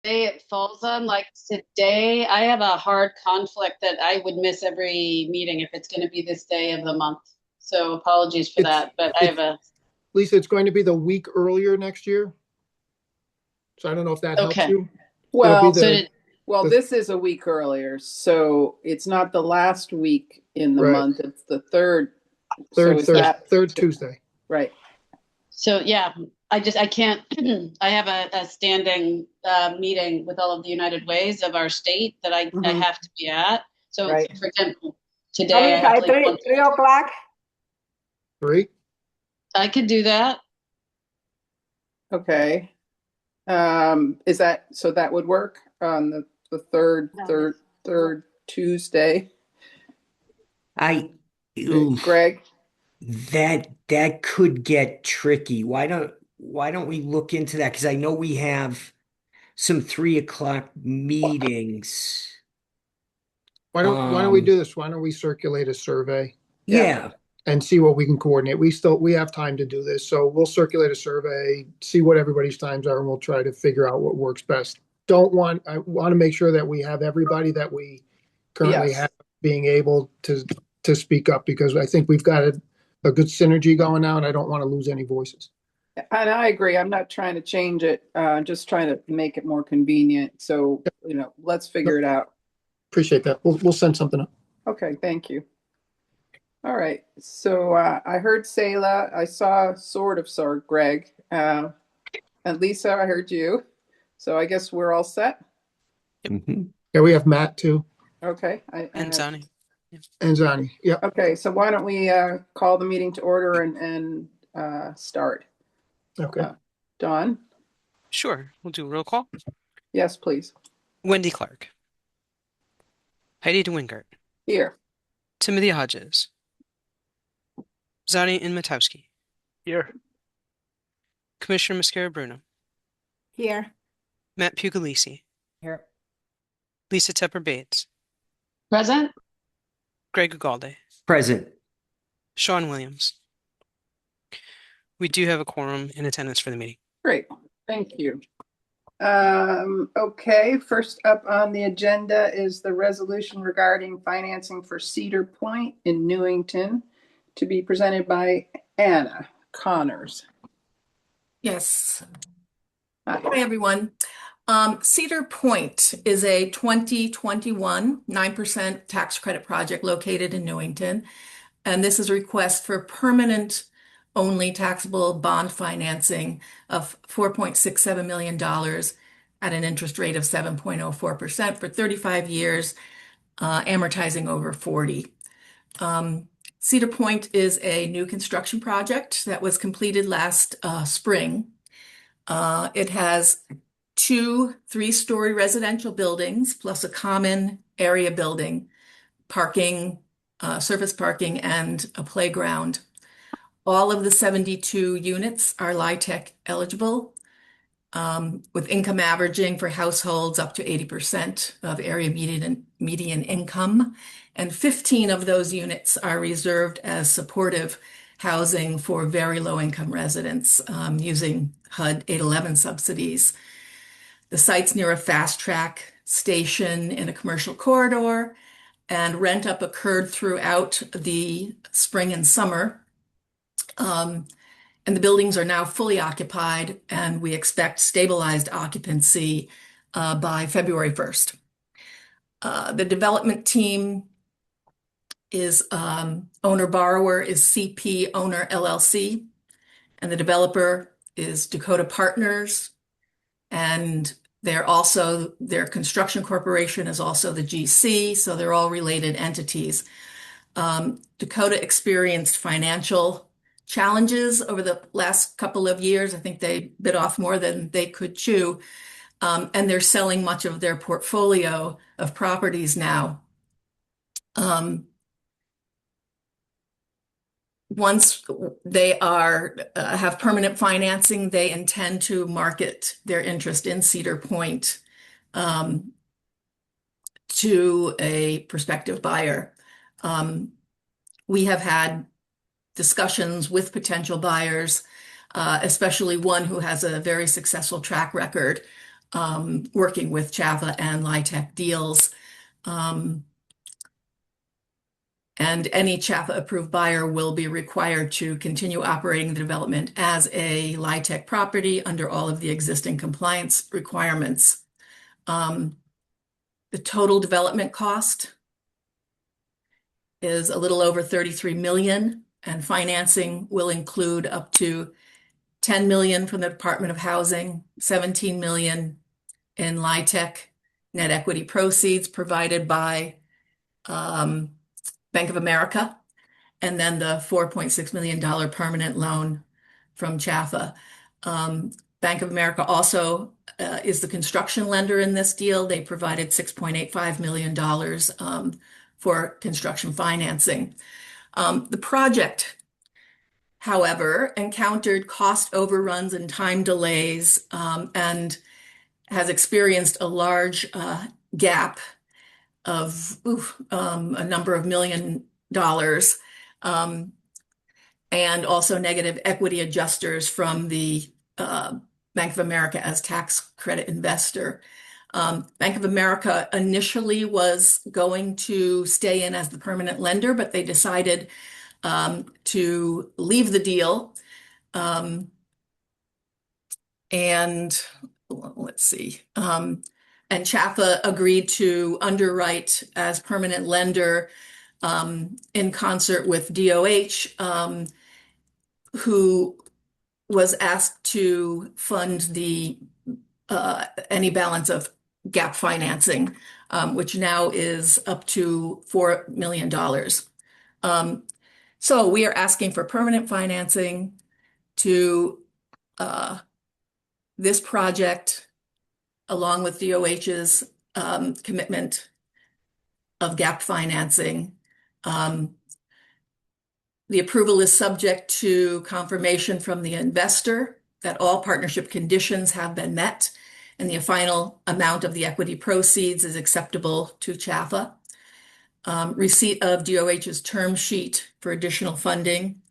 day it falls on, like today, I have a hard conflict that I would miss every meeting if it's going to be this day of the month. So apologies for It's that, but I have it's a, Lisa, it's going to be the week earlier next year. So I don't know if that helps okay. you. It'll be Well, So did, the this is a week earlier, so it's not the last week in the right month, it's the third. So is that third Tuesday. right? so yeah, I can't, I have a standing meeting with all of the United Ways of our state that I Hmm. have to be at. So Right. for example, today I have to Monica, leave one. 3 o'clock. 3. I could do that. Okay. Is that so that would work on the third Tuesday? I, Okay, ooh, Greg? that could get tricky. Why don't we look into that? Because I know we have some 3 o'clock meetings. Why don't we Um, do this? Why don't we circulate a survey Yeah. yeah, and see what we can coordinate? We have time to do this, so we'll circulate a survey, see what everybody's times are, and we'll try to figure out what works best. I want to make sure that we have everybody that we currently Yes. have being able to speak up, because I think we've got a good synergy going now, and I don't want to lose any voices. And I agree. I'm not trying to change it, just trying to make it more convenient. So, let's No, figure it out. appreciate that. We'll send something up. Okay, thank you. All right. So I heard Selah. I saw Greg. And Lisa, I heard you. So I guess we're all set. mhm. Yeah, we have Matt too, Okay. And Zani. Yeah. and Zani. Yeah. Okay. So why don't we call the meeting to order and start? Okay. Dawn? Sure, we'll do a roll call. Yes, please. Wendy Clark, Heidi DeWingert, Here. Timothy Hodges, Zani Inmatowski, Here. Commissioner Mascara Bruno, Here. Matt Puglisi, Here. Lisa Tepper Bates, Present? Greg Ugalde, Present. Sean Williams. We do have a quorum in attendance for the meeting. Great. Thank you. Okay, first up on the agenda is the resolution regarding financing for Cedar Point in Newington to be presented by Anna Connors. Yes. Hi. Hi, everyone. Cedar Point is a 2021 9% tax credit project located in Newington. And this is a request for permanent only taxable bond financing of $4.67 million at an interest rate of 7.04% for 35 years, amortizing over 40. Cedar Point is a new construction project that was completed last spring. It has two 3-story residential buildings plus a common area building, parking, surface parking, and a playground. All of the 72 units are LIHTC eligible, with income averaging for households up to 80% of area median income. And 15 of those units are reserved as supportive housing for very low income residents using HUD 811 subsidies. The site's near a fast track station in a commercial corridor, and rent up occurred throughout the spring and summer. And the buildings are now fully occupied, and we expect stabilized occupancy by February 1st. The development team is owner borrower is CP Owner LLC, and the developer is Dakota Partners, and their construction corporation is also the GC, so they're all related entities. Dakota experienced financial challenges over the last couple of years. I think they bit off more than they could chew, and they're selling much of their portfolio of properties now. Once they have permanent financing, they intend to market their interest in Cedar Point to a prospective buyer. We have had discussions with potential buyers, especially one who has a very successful track record working with CHFA and LIHTC deals. And any CHFA-approved buyer will be required to continue operating the development as a LIHTC property under all of the existing compliance requirements. The total development cost is a little over 33 million, and financing will include up to 10 million from the Department of Housing, 17 million in LIHTC net equity proceeds provided by Bank of America, and then the $4.6 million permanent loan from CHFA. Bank of America also is the construction lender in this deal. They provided $6.85 million for construction financing. The project, however, encountered cost overruns and time delays, and has experienced a large gap of a number of $1 million, and also negative equity adjusters from the Bank of America as tax credit investor. Bank of America initially was going to stay in as the permanent lender, but they decided to leave the deal. And let's see. And CHFA agreed to underwrite as permanent lender in concert with DOH, who was asked to fund the any balance of gap financing, which now is up to $4 million. So we are asking for permanent financing to this project, along with DOH's commitment of gap financing. The approval is subject to confirmation from the investor that all partnership conditions have been met, and the final amount of the equity proceeds is acceptable to CHFA. Receipt of DOH's term sheet for additional funding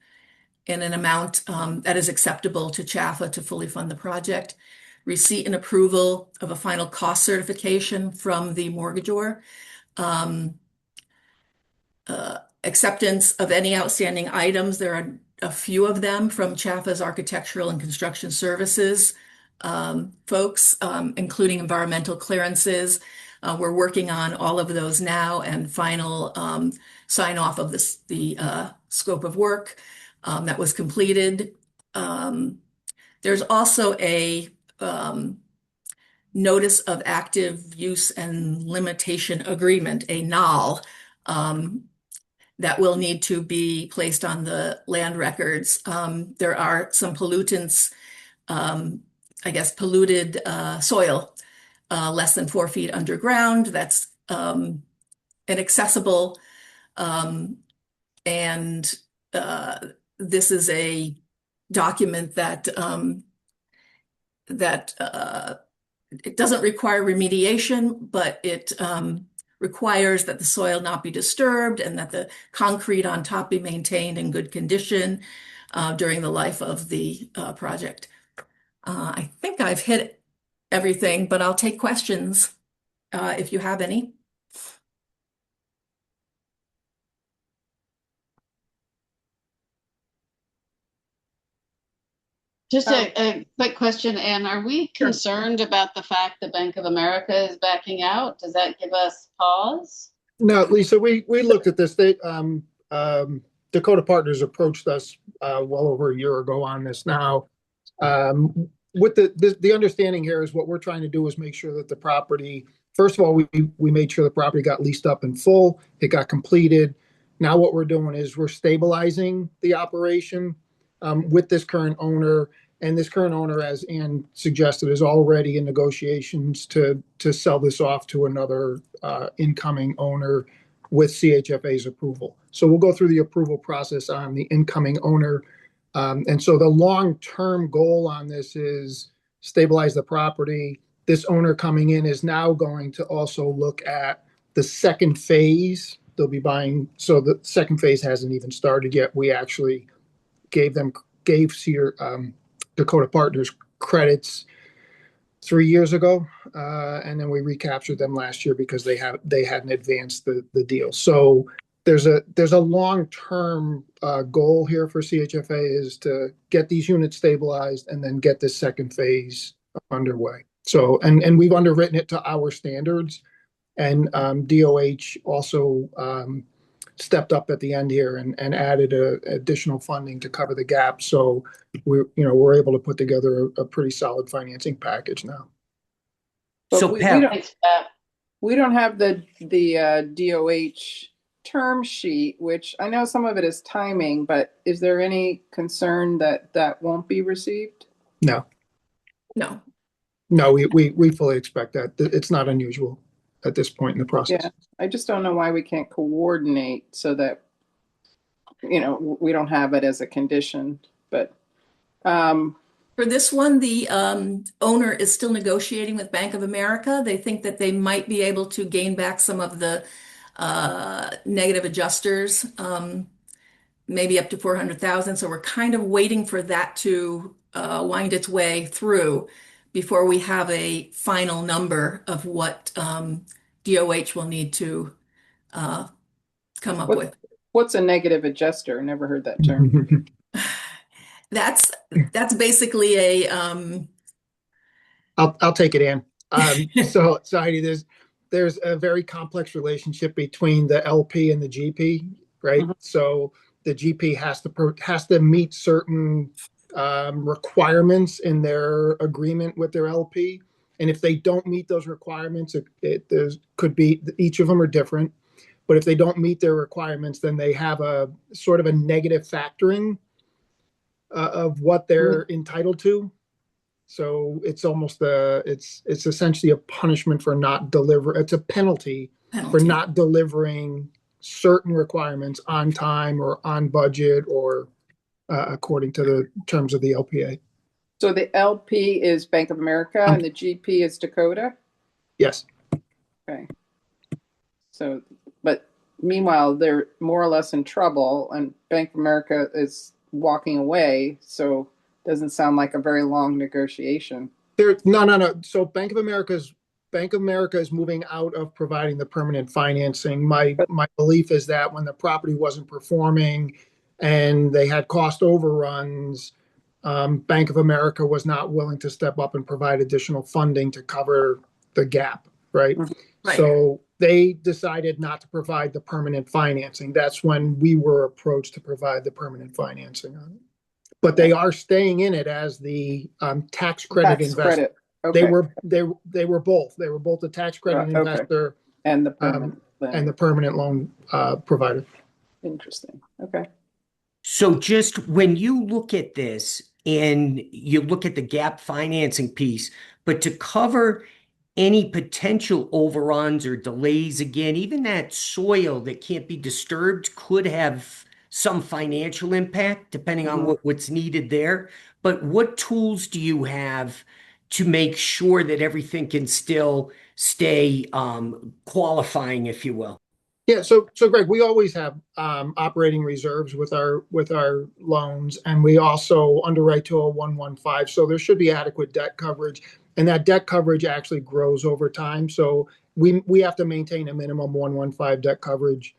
in an amount that is acceptable to CHFA to fully fund the project. Receipt and approval of a final cost certification from the mortgagor. Acceptance of any outstanding items. There are a few of them from CHFA's architectural and construction services folks, including environmental clearances. We're working on all of those now, and final sign off of the scope of work that was completed. There's also a notice of active use and limitation agreement, a NOL, that will need to be placed on the land records. There are some pollutants, polluted soil less than 4 feet underground that's inaccessible. And this is a document that it doesn't require remediation, but it requires that the soil not be disturbed and that the concrete on top be maintained in good condition during the life of the project. I think I've hit everything, but I'll take questions if you have any. Just a quick question, Anne. Are we concerned about the fact that Bank of America is backing out? Does that give us pause? No, Lisa, we looked at this. They Dakota Partners approached us well over a year ago on this now. With the understanding here is what we're trying to do is make sure that the property, first of all, we made sure the property got leased up in full, it got completed. Now what we're doing is we're stabilizing the operation with this current owner. And this current owner, as Ann suggested, is already in negotiations to sell this off to another incoming owner with CHFA's approval. So we'll go through the approval process on the incoming owner. And so the long-term goal on this is stabilize the property. This owner coming in is now going to also look at the second phase. They'll be buying. So the second phase hasn't even started yet. We actually gave Dakota Partners credits 3 years ago, and then we recaptured them last year because they hadn't advanced the deal. So there's a long-term goal here for CHFA is to get these units stabilized and then get this second phase underway. So and we've underwritten it to our standards, and DOH also stepped up at the end here and added additional funding to cover the gap. So we're able to put together a pretty solid financing package now. But So we Pat, don't, Thanks, Pat. we don't have the DOH term sheet, which I know some of it is timing, but is there any concern that that won't be received? No, No. we fully expect that. It's not unusual at this point in the process. Yeah, I just don't know why we can't coordinate so that, we don't have it as a condition, but, For this one, the owner is still negotiating with Bank of America. They think that they might be able to gain back some of the negative adjusters, maybe up to 400,000. So we're kind of waiting for that to wind its way through before we have a final number of what DOH will need to come up with. what's a negative adjuster? Never heard that term. That's basically a I'll take it in. So Heidi, there's a very complex relationship between the LP and the GP, right? Mhm. So the GP has to meet certain requirements in their agreement with their LP, and if they don't meet those requirements, there could be, each of them are different, but if they don't meet their requirements, then they have a sort of a negative factoring of what they're entitled to. So it's almost it's essentially a punishment for not it's a penalty for not delivering certain requirements on time or on budget or according to the terms of the LPA. So the LP is Bank of America and the GP is Dakota? Yes. Okay. So, but meanwhile, they're more or less in trouble and Bank of America is walking away. So doesn't sound like a very long negotiation. No. So Bank of America is moving out of providing the permanent financing. My belief is that when the property wasn't performing and they had cost overruns, Bank of America was not willing to step up and provide additional funding to cover the gap, right? Right. So they decided not to provide the permanent financing. That's when we were approached to provide the permanent financing on it. But they are staying in it as the tax credit investor. Credit. Okay. They were both. They were both a tax credit investor and the permanent loan provider. Interesting. Okay. So just when you look at this and you look at the gap financing piece, but to cover any potential overruns or delays, again, even that soil that can't be disturbed could have some financial impact depending on what's needed there. But what tools do you have to make sure that everything can still stay qualifying, if you will? Yeah, so Greg, we always have operating reserves with our loans, and we also underwrite to a 115. So there should be adequate debt coverage, and that debt coverage actually grows over time. So we have to maintain a minimum 115 debt coverage,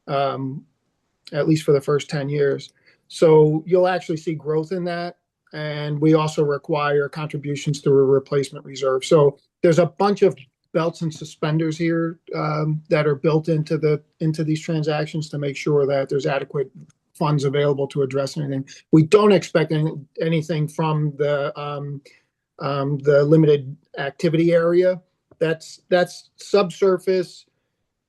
at least for the first 10 years. So you'll actually see growth in that, and we also require contributions through a replacement reserve. So there's a bunch of belts and suspenders here that are built into these transactions to make sure that there's adequate funds available to address anything. We don't expect anything from the limited activity area. That's subsurface,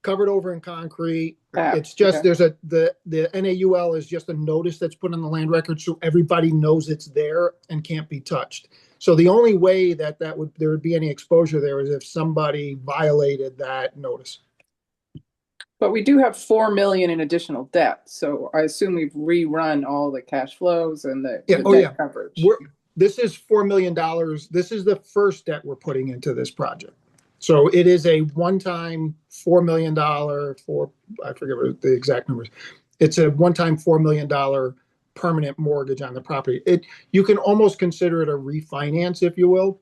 covered over in concrete. It's just there's the NAUL is just a notice that's put on the land record so everybody knows it's there and can't be touched. So the only way that there would be any exposure there is if somebody violated that notice. But we do have 4 million in additional debt. So I assume we've rerun all the cash flows and the debt coverage. This is $4 million. This is the first debt we're putting into this project. So it is a one-time $4 million I forget what the exact numbers. It's a one-time $4 million permanent mortgage on the property. You can almost consider it a refinance, if you will.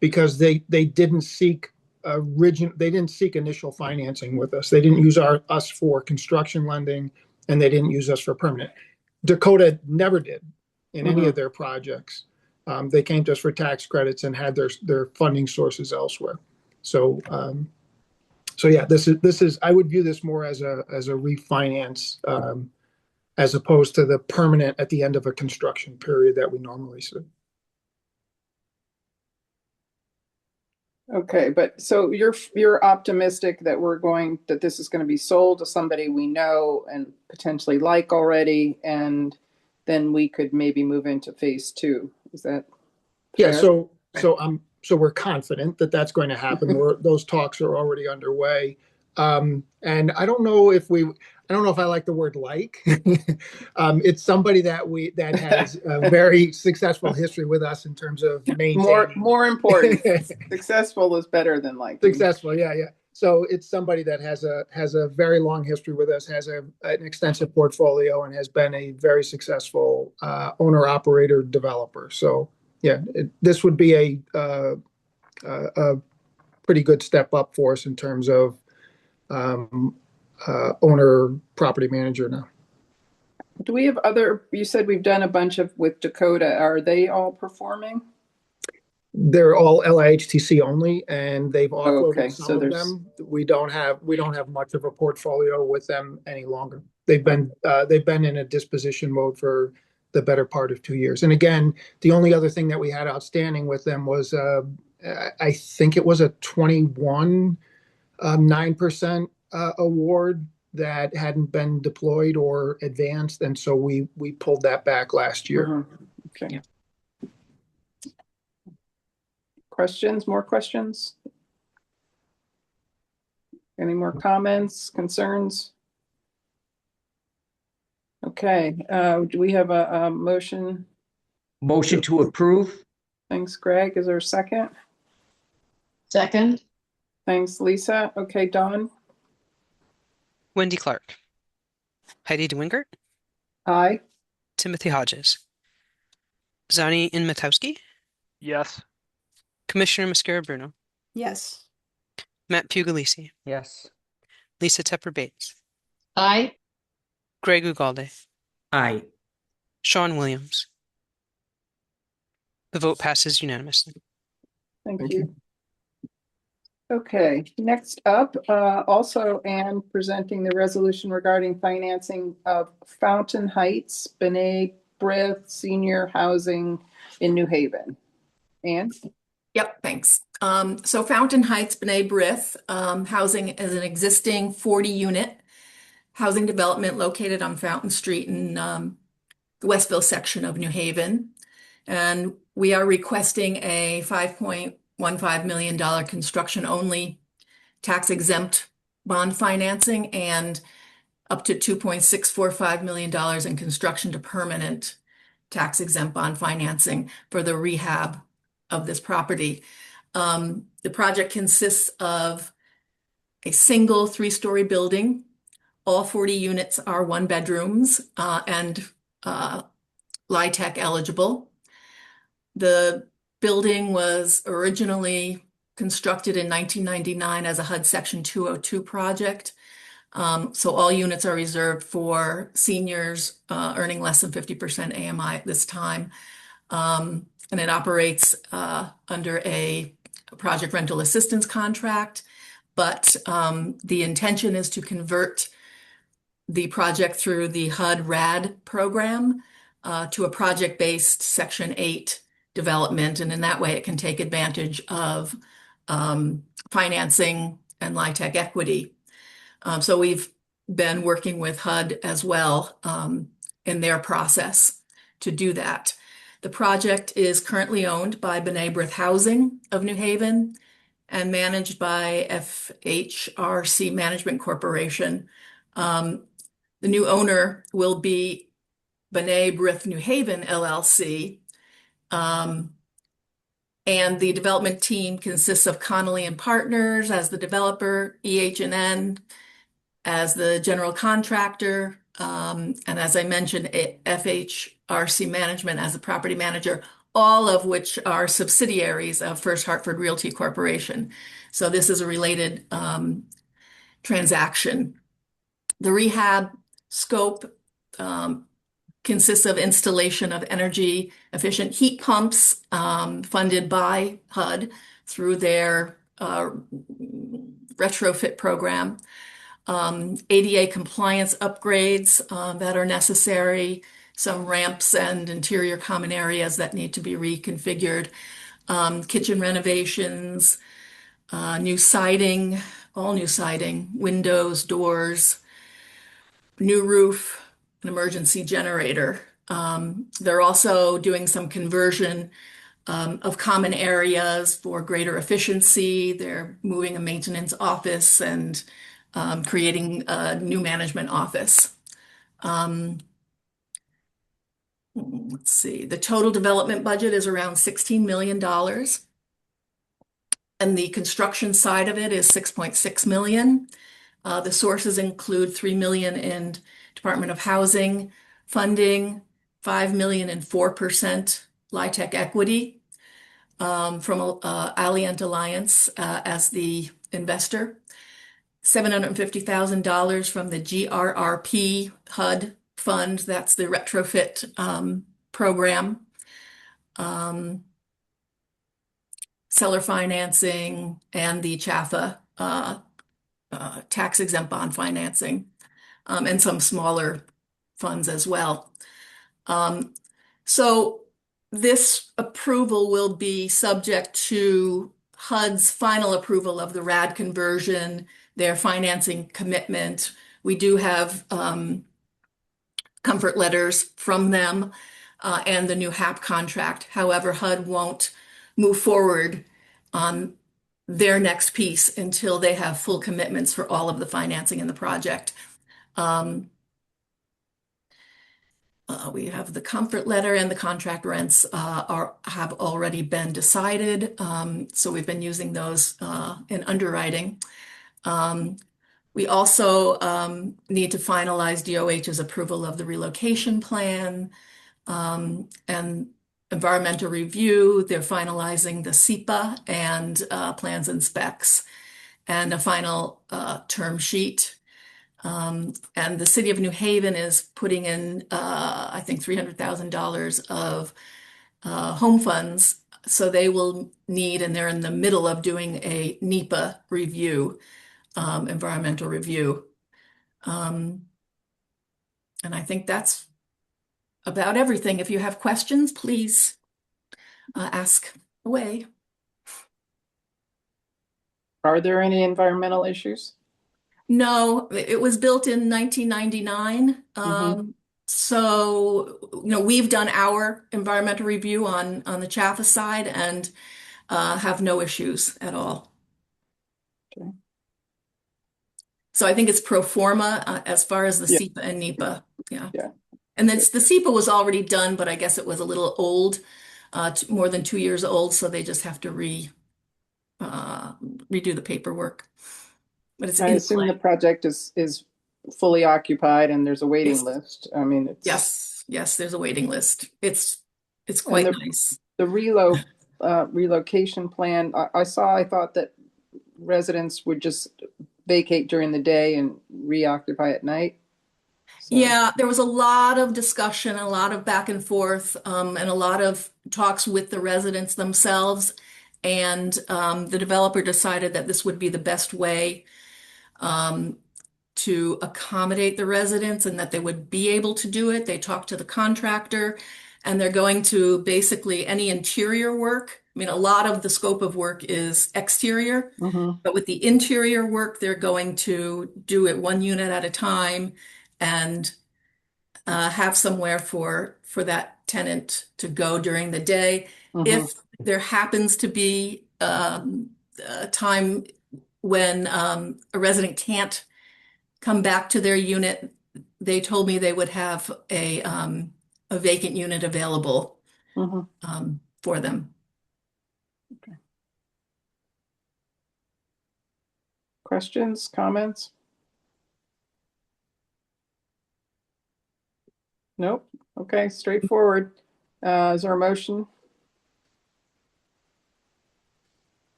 because they didn't seek they didn't seek initial financing with us. They didn't use us for construction lending, and they didn't use us for permanent. Dakota never did in any of their projects. They came to us for tax credits and had their funding sources elsewhere. So so yeah, this is I would view this more as a refinance, as opposed to the permanent at the end of a construction period that we normally see. Okay, but so you're optimistic that that this is going to be sold to somebody we know and potentially like already, and then we could maybe move into phase two. Is that Yeah, fair? so we're confident that that's going to happen. Those talks are already underway. And I don't know if I like the word like. It's somebody that has a very successful history with us in terms of maintaining. More important. Successful is better than like Successful, yeah. So it's somebody that has a very long history with us, has an extensive portfolio, and has been a very successful owner, operator, developer. So yeah, this would be a pretty good step up for us in terms of owner, property manager now. Do we have you said we've done a bunch with Dakota. Are they all performing? They're all LIHTC only, and they've offloaded Okay, some of them. We don't have much of a portfolio with them any longer. They've been in a disposition mode for the better part of 2 years. And again, the only other thing that we had outstanding with them was I think it was a 21 9% award that hadn't been deployed or advanced, and so we pulled that back last year. Okay. Yeah. Questions? More questions? Any more comments, concerns? Okay. Do we have a motion? Motion to approve? Thanks, Greg. Is there a second? Second. Thanks, Lisa. Okay, Dawn? Wendy Clark. Heidi DeWingert. Aye. Timothy Hodges. Zani Inmatowski. Yes. Commissioner Mascara-Bruno. Yes. Matt Puglisi. Yes. Lisa Tepper Bates. Aye. Greg Ugalde. Aye. Sean Williams. The vote passes unanimously. Thank you. Okay, next up, also Anne presenting the resolution regarding financing of Fountain Heights, B'nai B'rith Senior Housing in New Haven. Anne? Yep, thanks. So Fountain Heights B'nai B'rith housing is an existing 40-unit housing development located on Fountain Street in the Westville section of New Haven. And we are requesting a $5.15 million construction-only tax-exempt bond financing and up to $2.645 million in construction to permanent tax-exempt bond financing for the rehab of this property. The project consists of a single 3-story building. All 40 units are 1-bedrooms and LIHTC eligible. The building was originally constructed in 1999 as a HUD Section 202 project. So all units are reserved for seniors earning less than 50% AMI at this time. And it operates under a project rental assistance contract. But the intention is to convert the project through the HUD RAD program to a project-based Section 8 development. And in that way, it can take advantage of financing and LIHTC equity. So we've been working with HUD as well in their process to do that. The project is currently owned by B'nai B'rith Housing of New Haven and managed by FHRC Management Corporation. The new owner will be B'nai B'rith New Haven, LLC. And the development team consists of Connolly and Partners as the developer, EH&N as the general contractor, and as I mentioned, FHRC Management as the property manager. all of which are subsidiaries of First Hartford Realty Corporation. So this is a related transaction. The rehab scope consists of installation of energy efficient heat pumps funded by HUD through their retrofit program, ADA compliance upgrades that are necessary, some ramps and interior common areas that need to be reconfigured, kitchen renovations, new siding, all new siding, windows, doors, new roof, an emergency generator. They're also doing some conversion of common areas for greater efficiency. They're moving a maintenance office and creating a new management office. Let's see, the total development budget is around $16 million. And the construction side of it is 6.6 million. The sources include 3 million in Department of Housing funding, 5 million in 4% LIHTC equity from Alliant Alliance as the investor, $750,000 from the GRRP HUD fund, that's the retrofit program, seller financing, and the CHFA tax exempt bond financing, and some smaller funds as well. So this approval will be subject to HUD's final approval of the RAD conversion, their financing commitment. We do have comfort letters from them and the new HAP contract. However, HUD won't move forward on their next piece until they have full commitments for all of the financing in the project. We have the comfort letter and the contract rents have already been decided. So we've been using those in underwriting. We also need to finalize DOH's approval of the relocation plan and environmental review. They're finalizing the SEPA and plans and specs and a final term sheet. And the city of New Haven is putting in, I think, $300,000 of home funds. So they will need, and they're in the middle of doing a NEPA review, environmental review. And I think that's about everything. If you have questions, please ask away. Are there any environmental issues? No, it was built in 1999. So, we've done our environmental review on the CHFA side and have no issues at all. Okay. So I think it's pro forma as far as the Yeah. SEPA and NEPA. Yeah. Yeah. And then the SEPA was already done, but I guess it was a little old, more than 2 years old. So they just have to redo the paperwork. But it's I in assume play. the project is fully occupied and there's a waiting Yes. list. I mean, it's Yes, there's a waiting list. It's quite And nice. the relocation plan. I thought that residents would just vacate during the day and reoccupy at night. So, Yeah, there was a lot of discussion, a lot of back and forth, and a lot of talks with the residents themselves. And the developer decided that this would be the best way to accommodate the residents and that they would be able to do it. They talked to the contractor, and they're going to basically any interior work. I mean, a lot of the scope of work is exterior, but with the interior work, they're going to do it one unit at a time and have somewhere for that tenant to go during the day. If there happens to be a time when a resident can't come back to their unit, they told me they would have a vacant unit available for them. Questions, comments? Nope. Okay, straightforward. Is there a motion?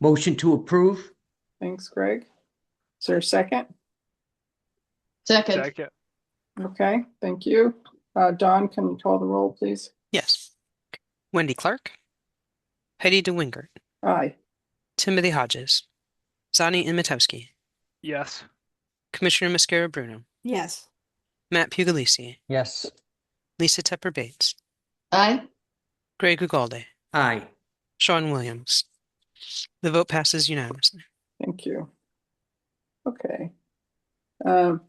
Motion to approve? Thanks, Greg. Is there a second? Second, Second. Okay, thank you. Dawn, can you call the roll, please? Yes. Wendy Clark, Heidi DeWingert, Aye. Timothy Hodges, Zani Imitowski, Yes. Commissioner Mascara Bruno, Yes. Matt Puglisi, Yes. Lisa Tepper Bates, aye. Greg Ugalde, Aye. Sean Williams. The vote passes unanimously. Thank you. Okay. Um,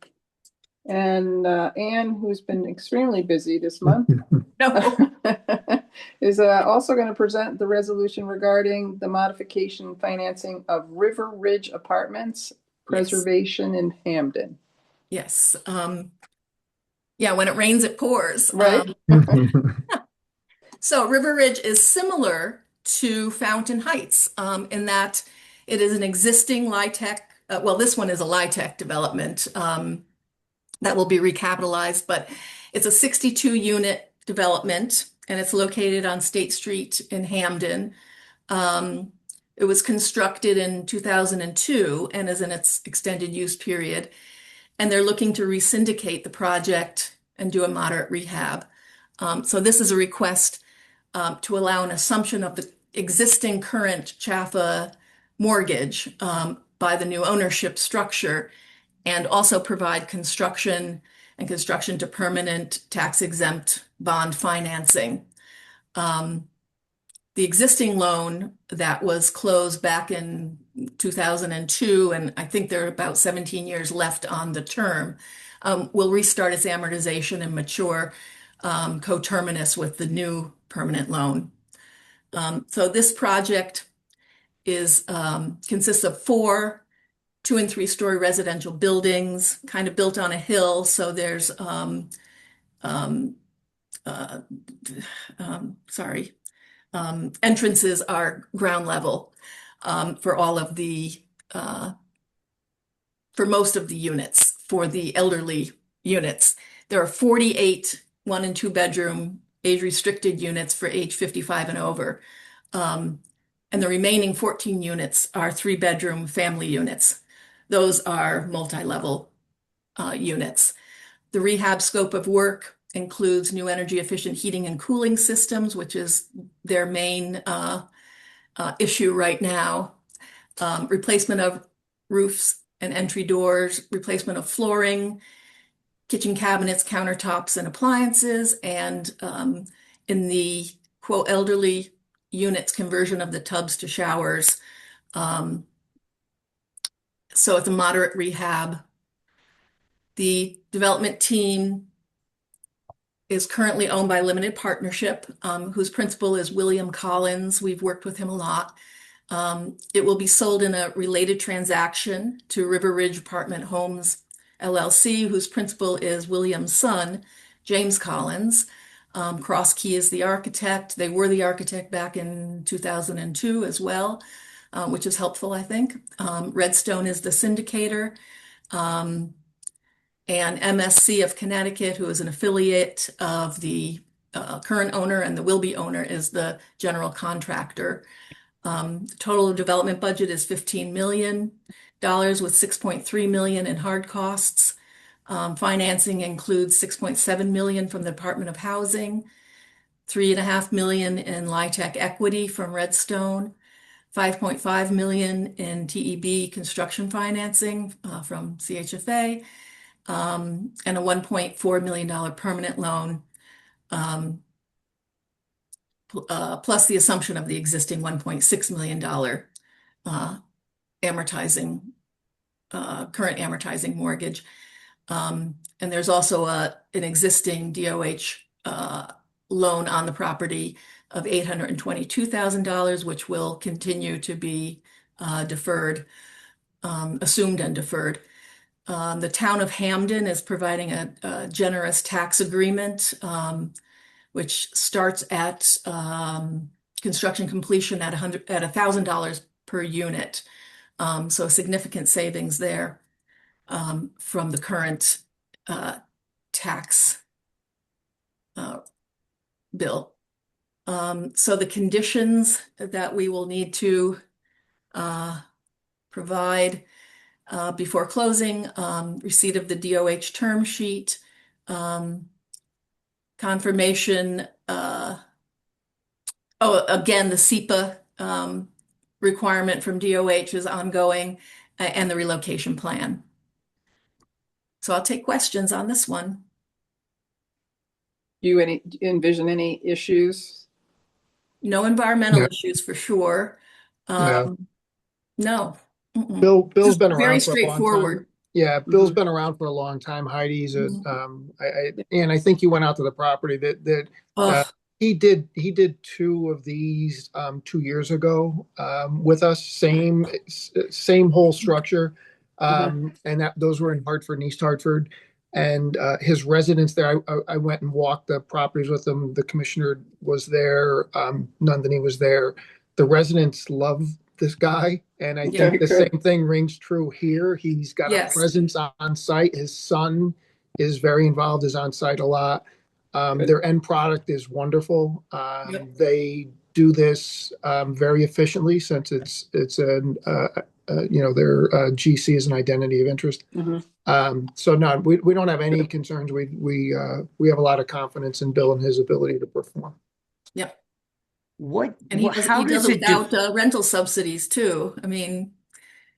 and Anne, who's been extremely busy this month, No. is also going to present the resolution regarding the modification financing of River Ridge Apartments preservation in Hamden. Yes. Yeah, when it rains, it pours. Right? So River Ridge is similar to Fountain Heights in that it is an existing LIHTC. Well, this one is a LIHTC development that will be recapitalized, but it's a 62 unit development and it's located on State Street in Hamden. It was constructed in 2002 and is in its extended use period. And they're looking to resyndicate the project and do a moderate rehab. So this is a request to allow an assumption of the existing current CHFA mortgage by the new ownership structure and also provide construction and construction to permanent tax exempt bond financing. The existing loan that was closed back in 2002, and I think there are about 17 years left on the term, will restart its amortization and mature coterminous with the new permanent loan. So this project is consists of 4 2- and 3-story residential buildings, kind of built on a hill. So there's entrances are ground level for all of the for most of the units. For the elderly units, there are 48 1- and 2-bedroom age restricted units for age 55 and over. And the remaining 14 units are 3-bedroom family units. Those are multi-level units. The rehab scope of work includes new energy efficient heating and cooling systems, which is their main issue right now. Replacement of roofs and entry doors, replacement of flooring, kitchen cabinets, countertops, and appliances, and in the quote elderly units, conversion of the tubs to showers. So it's a moderate rehab. The development team is currently owned by a limited partnership, whose principal is William Collins. We've worked with him a lot. It will be sold in a related transaction to River Ridge Apartment Homes LLC, whose principal is William's son, James Collins. Cross Key is the architect. They were the architect back in 2002 as well, which is helpful, I think. Redstone is the syndicator. And MSC of Connecticut, who is an affiliate of the current owner and the will-be owner, is the general contractor. Total development budget is $15 million with $6.3 million in hard costs. Financing includes $6.7 million from the Department of Housing, $3.5 million in LIHTC equity from Redstone, $5.5 million in TEB construction financing from CHFA, and a $1.4 million permanent loan, plus the assumption of the existing $1.6 million current amortizing mortgage. And there's also an existing DOH loan on the property of $822,000, which will continue to be deferred, assumed and deferred. The town of Hamden is providing a generous tax agreement, which starts at construction completion at $1,000 per unit. So significant savings there from the current tax bill. So the conditions that we will need to uh, provide before closing, receipt of the DOH term sheet, confirmation. Oh, again, the SEPA requirement from DOH is ongoing, and the relocation plan. So I'll take questions on this one. Do you envision any issues? No environmental No. issues for sure. No. No. Mm-mm. Bill's Just been very around for a long time. straightforward. Yeah, Bill's Mhm. been around for a long time. Heidi's Mhm. and I think you went out to the property that Oh, he did two of these 2 years ago with us. Same whole structure, Uh-huh. and those were in Hartford and East Hartford. And his residence there, I went and walked the properties with him. The commissioner was there. Nandini was there. The residents love this guy, and I yeah. think the Very good. same thing rings true here. He's got a Yes. presence on site. His son is very involved, is on site a lot. Good. Their end product is wonderful. Yep. They do this very efficiently since it's an their GC is an identity of interest. Mhm. So no, we don't have any concerns. We have a lot of confidence in Bill and his ability to perform. Yep. What, And he does how he does does it it without rental subsidies too. I mean,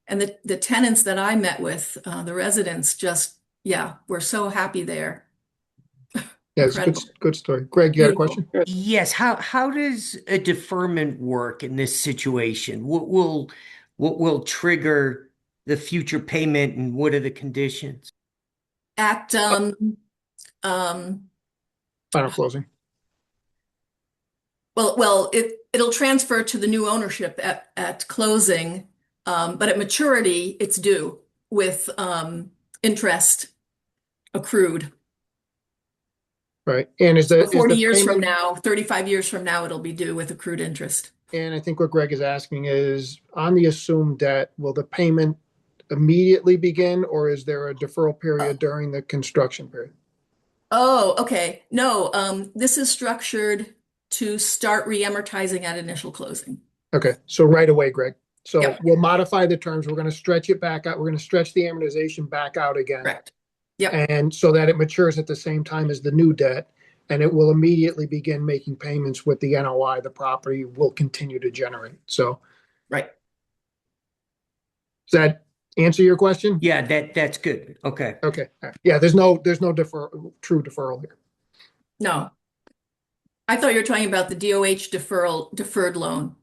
and the tenants that I met with, the residents just, yeah, we're so happy there. Yeah, it's a Incredible. good story. Greg, you had a Beautiful. question? Good. Yes, how does a deferment work in this situation? What will trigger the future payment and what are the conditions? At um Final closing. well it'll transfer to the new ownership at closing, but at maturity it's due with interest accrued. Right. And So is 40 the years from payment, now, 35 years from now, it'll be due with accrued interest. and I think what Greg is asking is on the assumed debt, will the payment immediately begin or is there a deferral period during the construction period? Oh, okay. No, this is structured to start re-amortizing at initial closing. Okay, so right away, Greg. So Yep. we'll modify the terms. We're going to stretch it back out. We're going to stretch the amortization back out again. Correct. Yep. And so that it matures at the same time as the new debt, and it will immediately begin making payments with the NOI the property will continue to generate. So Right. does that answer your question? Yeah, that's good. Okay. Okay. All right. Yeah, there's no true deferral here. No. I thought you were talking about the DOH deferred loan.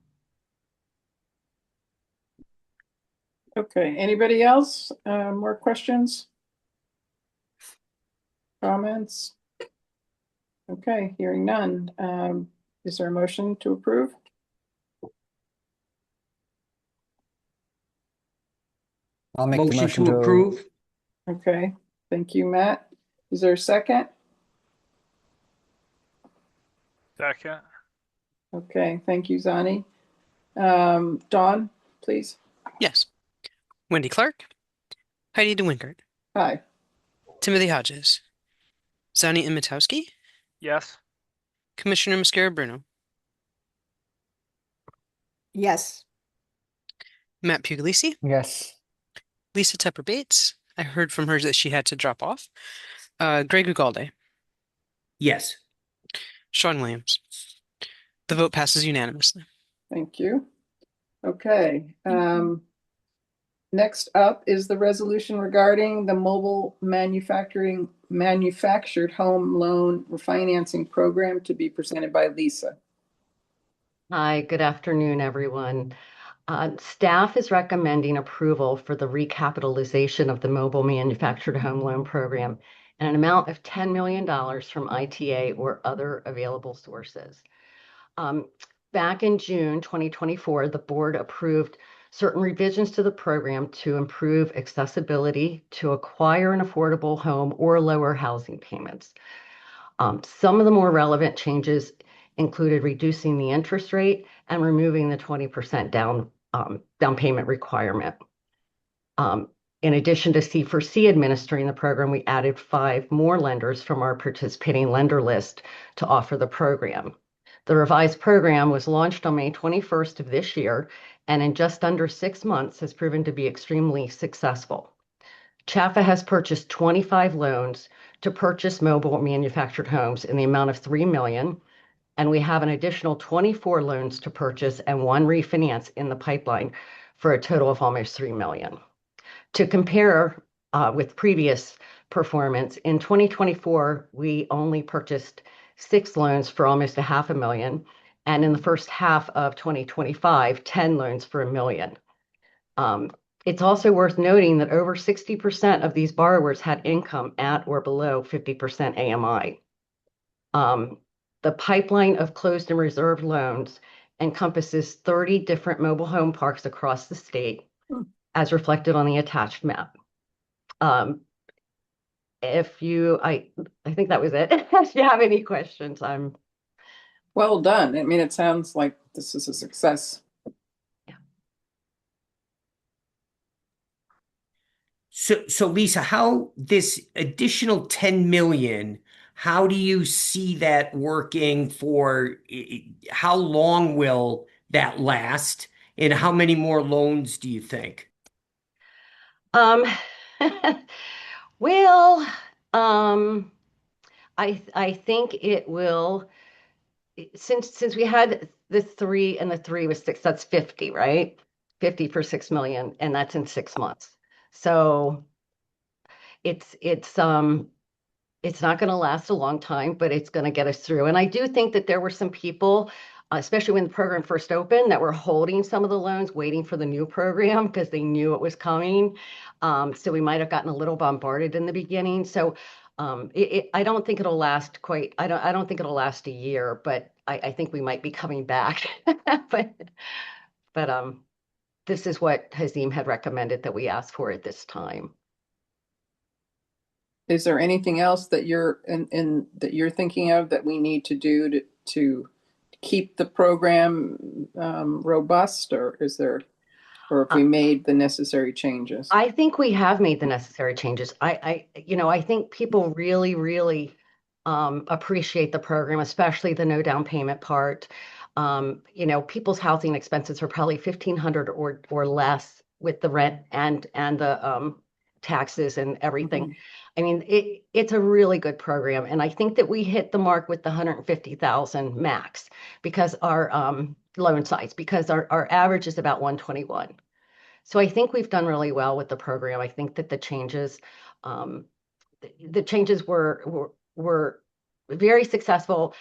Okay. Anybody else? More questions? Comments? Okay, hearing none. Is there a motion to approve? I'll make the Motion motion to approve? Okay, thank you, Matt. Is there a second? Second. Okay, thank you, Zani. Dawn, please. Yes. Wendy Clark, Heidi DeWinkert, Hi. Timothy Hodges, Zani Imitowski, Yes. Commissioner Mascara Bruno, Yes. Matt Puglisi, Yes. Lisa Tepper Bates. I heard from her that she had to drop off. Greg Ugalde, Yes. Sean Williams. The vote passes unanimously. Thank you. Okay. Next up is the resolution regarding the mobile manufactured home loan refinancing program to be presented by Lisa. Hi, good afternoon, everyone. Staff is recommending approval for the recapitalization of the mobile manufactured home loan program and an amount of $10 million from ITA or other available sources. Back in June 2024, the board approved certain revisions to the program to improve accessibility to acquire an affordable home or lower housing payments. Some of the more relevant changes included reducing the interest rate and removing the 20% down payment requirement. In addition to C4C administering the program, we added 5 more lenders from our participating lender list to offer the program. The revised program was launched on May 21st of this year, and in just under 6 months has proven to be extremely successful. CHFA has purchased 25 loans to purchase mobile manufactured homes in the amount of $3 million, and we have an additional 24 loans to purchase and one refinance in the pipeline for a total of almost $3 million. To compare with previous performance, in 2024, we only purchased 6 loans for almost $500,000, and in the first half of 2025, 10 loans for $1 million. It's also worth noting that over 60% of these borrowers had income at or below 50% AMI. The pipeline of closed and reserved loans encompasses 30 different mobile home parks across the state, as reflected on the attached map. I think that was it. If you have any questions, I'm. Well done. I mean, it sounds like this is a success. So Lisa, how this additional 10 million, how do you see that working for, how long will that last? And how many more loans do you think? Well, I think it will, since we had the 3 and the 3 was 6, that's 50, right? 50 for 6 million, and that's in 6 months. So it's not going to last a long time, but it's going to get us through. And I do think that there were some people, especially when the program first opened, that were holding some of the loans, waiting for the new program because they knew it was coming. So we might have gotten a little bombarded in the beginning. So I don't think it'll last quite. I don't think it'll last a year, but I think we might be coming back. but this is what Hazim had recommended that we ask for at this time. Is there anything else that you're that you're thinking of that we need to do to keep the program robust, or have we made the necessary changes? I think we have made the necessary changes. I think people really, really appreciate the program, especially the no down payment part. People's housing expenses are probably $1,500 or less with the rent and the taxes and everything. Mm-hmm. I mean, it's a really good program, and I think that we hit the mark with the 150,000 max because our loan size, because our average is about 121. So I think we've done really well with the program. I think that the changes were very successful.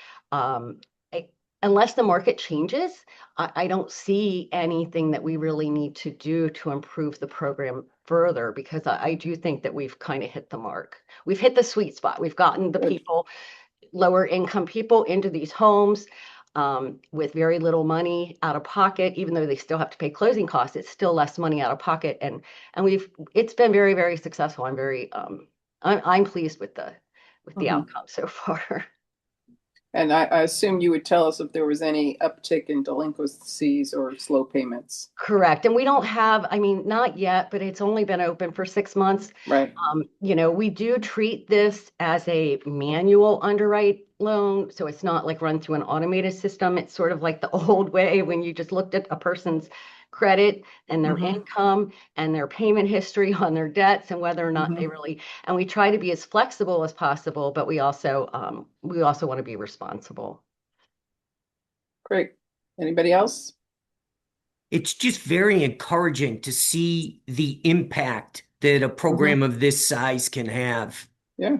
Unless the market changes, I don't see anything that we really need to do to improve the program further, because I do think that we've kind of hit the mark. We've hit the sweet spot. We've gotten the people, lower income people, into these homes with very little money out of pocket. Even though they still have to pay closing costs, it's still less money out of pocket, and it's been very, very successful. I'm pleased with the outcome so far. And I assume you would tell us if there was any uptick in delinquencies or slow payments. Correct. And we don't have, not yet, but it's only been open for 6 months. Right. We do treat this as a manual underwrite loan. So it's not like run through an automated system. It's sort of like the old way when you just looked at a person's credit and their income and their payment history on their debts and whether or not they really, and we try to be as flexible as possible, but we also want to be responsible. Great. Anybody else? It's just very encouraging to see the impact that a program of this size can have. Yeah.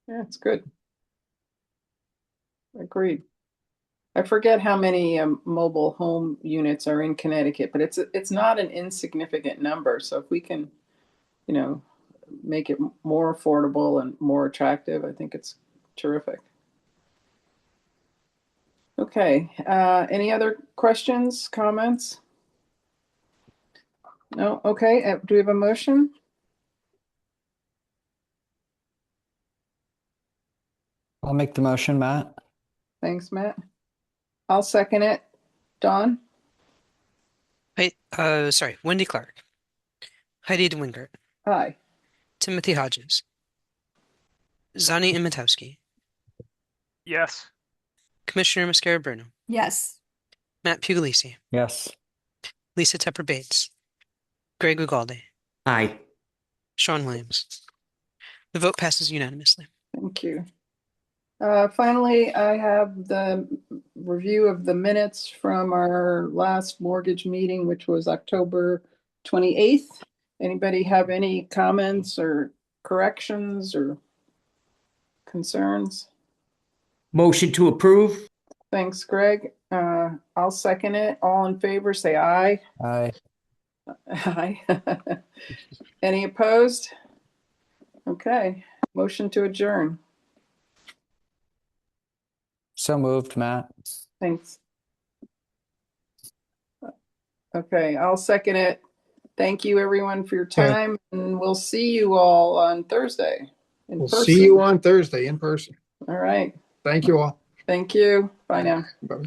Yeah, it's good. Agreed. I forget how many mobile home units are in Connecticut, but it's not an insignificant number. So if we can, make it more affordable and more attractive, I think it's terrific. Okay. Any other questions, comments? No. Okay. Do we have a motion? I'll make the motion, Matt. Thanks, Matt. I'll second it. Dawn? Wendy Clark, Heidi DeWingert, Aye. Timothy Hodges, Zani Imitowski, Yes. Commissioner Mascara Bruno, Yes. Matt Puglisi, Yes. Lisa Tepper Bates, Greg Ugalde, Aye. Sean Williams. The vote passes unanimously. Thank you. Finally, I have the review of the minutes from our last mortgage meeting, which was October 28th. Anybody have any comments or corrections or concerns? Motion to approve? Thanks, Greg. I'll second it. All in favor, say aye. Aye. Aye. Any opposed? Okay, motion to adjourn. So moved, Matt. Thanks. Okay, I'll second it. Thank you, everyone, for your time, and we'll see you all on Thursday in We'll person. see you on Thursday in person. All right. Thank you all. Thank you. Bye now. Bye.